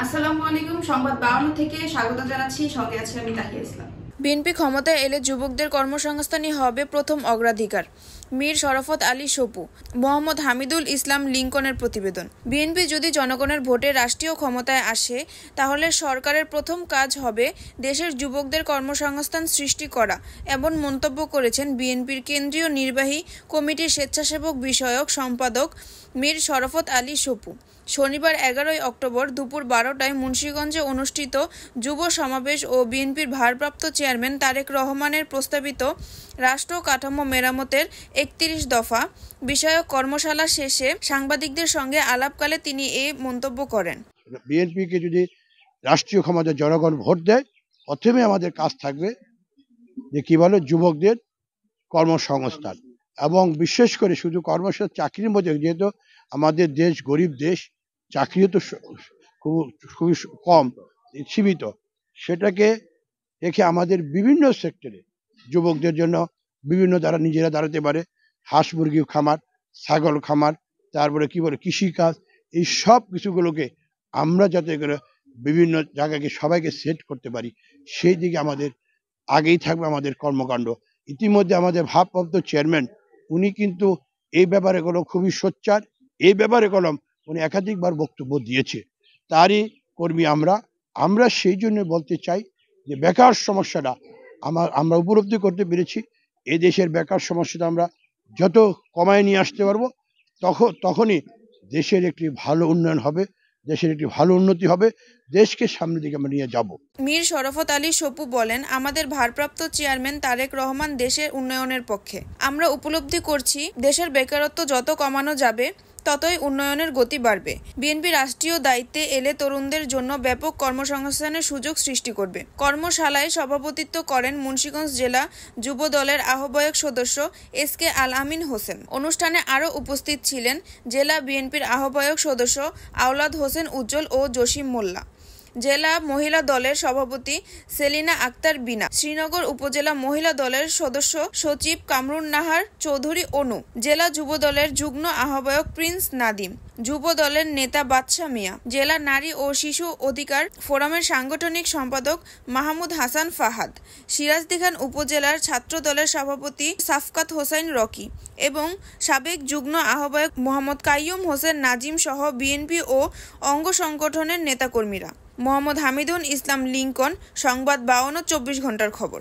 আসসালামু আলাইকুম। সংবাদ 52 থেকে স্বাগত জানাচ্ছি। সঙ্গে আছি আমি তাহিয়া ইসলাম। বিএনপি ক্ষমতায় এলে যুবকদের কর্মসংস্থানই হবে প্রথম অগ্রাধিকার। মীর শরাফত আলী সপু। মোহাম্মদ হামিদুল ইসলাম লিংকনের প্রতিবেদন। বিএনপি যদি জনগণের ভোটে রাষ্ট্রীয় ক্ষমতায় আসে তাহলে সরকারের প্রথম কাজ হবে দেশের যুবকদের কর্মসংস্থান সৃষ্টি করা, এমন মন্তব্য করেছেন বিএনপির কেন্দ্রীয় নির্বাহী কমিটির স্বেচ্ছাসেবক বিষয়ক সম্পাদক মীর শরাফত আলী সপু। শনিবার 11 অক্টোবর দুপুর 12টায় মুন্সিগঞ্জে অনুষ্ঠিত যুব সমাবেশ ও বিএনপির ভারপ্রাপ্ত চেয়ারম্যান তারেক রহমানের প্রস্তাবিত রাষ্ট্র কাঠামো মেরামতের 31 দফা বিষয়ক কর্মশালা শেষে সাংবাদিকদের সঙ্গে আলাপকালে তিনি এই মন্তব্য করেন। বিএনপিকে যদি রাষ্ট্রীয় ক্ষমতায় জনগণ ভোট দেয়, প্রথমে আমাদের কাজ থাকবে যে কি বলে যুবকদের কর্মসংস্থান, এবং বিশেষ করে শুধু কর্মসংস্থান চাকরির মধ্যে, যেহেতু আমাদের দেশ গরিব দেশ, চাকরিও তো খুবই কম, সীমিত, সেটাকে রেখে আমাদের বিভিন্ন সেক্টরে যুবকদের জন্য বিভিন্ন দ্বারা নিজেরা দাঁড়াতে পারে, হাঁস মুরগি খামার, ছাগল খামার, তারপরে কি বলে কৃষিকাজ, এই সব কিছুগুলোকে আমরা যাতে করে বিভিন্ন জায়গাকে সবাইকে সেট করতে পারি, সেই দিকে আমাদের আগেই থাকবে আমাদের কর্মকাণ্ড। ইতিমধ্যে আমাদের ভারপ্রাপ্ত চেয়ারম্যান উনি কিন্তু এই ব্যাপারে খুবই সোচ্চার, এই ব্যাপারে উনি একাধিকবার বক্তব্য দিয়েছে, তারই কর্মী আমরা সেই জন্য বলতে চাই যে বেকার সমস্যাটা আমরা উপলব্ধি করতে পেরেছি। এই দেশের বেকার সমস্যাটা আমরা যত কমায় নিয়ে আসতে পারবো তখনই দেশের একটি ভালো উন্নয়ন হবে, দেশের একটি ভালো উন্নতি হবে, দেশকে সামনের দিকে আমরা নিয়ে যাব। মীর শরাফত আলী সপু বলেন, আমাদের ভারপ্রাপ্ত চেয়ারম্যান তারেক রহমান দেশের উন্নয়নের পক্ষে। আমরা উপলব্ধি করছি দেশের বেকারত্ব যত কমানো যাবে ততই উন্নয়নের গতি বাড়বে। বিএনপি রাষ্ট্রীয় দায়িত্বে এলে তরুণদের জন্য ব্যাপক কর্মসংস্থানের সুযোগ সৃষ্টি করবে। কর্মশালায় সভাপতিত্ব করেন মুন্সিগঞ্জ জেলা যুব দলের আহ্বায়ক সদস্য SK আল আমিন হোসেন। অনুষ্ঠানে আরও উপস্থিত ছিলেন জেলা বিএনপির আহ্বায়ক সদস্য আওলাদ হোসেন উজ্জ্বল ও জসিম মোল্লা, জেলা মহিলা দলের সভাপতি সেলিনা আক্তার বিনা, শ্রীনগর উপজেলা মহিলা দলের সদস্য সচিব কামরুন নাহার চৌধুরী অনু, জেলা যুব দলের যুগ্ম আহ্বায়ক প্রিন্স নাদিম, যুব দলের নেতা বাদশা মিয়া, জেলা নারী ও শিশু অধিকার ফোরামের সাংগঠনিক সম্পাদক মাহমুদ হাসান ফাহাদ, সিরাজদিখান উপজেলার ছাত্র দলের সভাপতি সাফকাত হোসাইন রকি এবং সাবেক যুগ্ম আহ্বায়ক মোহাম্মদ কাইয়ুম হোসেন নাজিম সহ বিএনপি ও অঙ্গ সংগঠনের নেতাকর্মীরা। মোহাম্মদ হামিদুল ইসলাম লিংকন, সংবাদ 52 24 ঘন্টার খবর।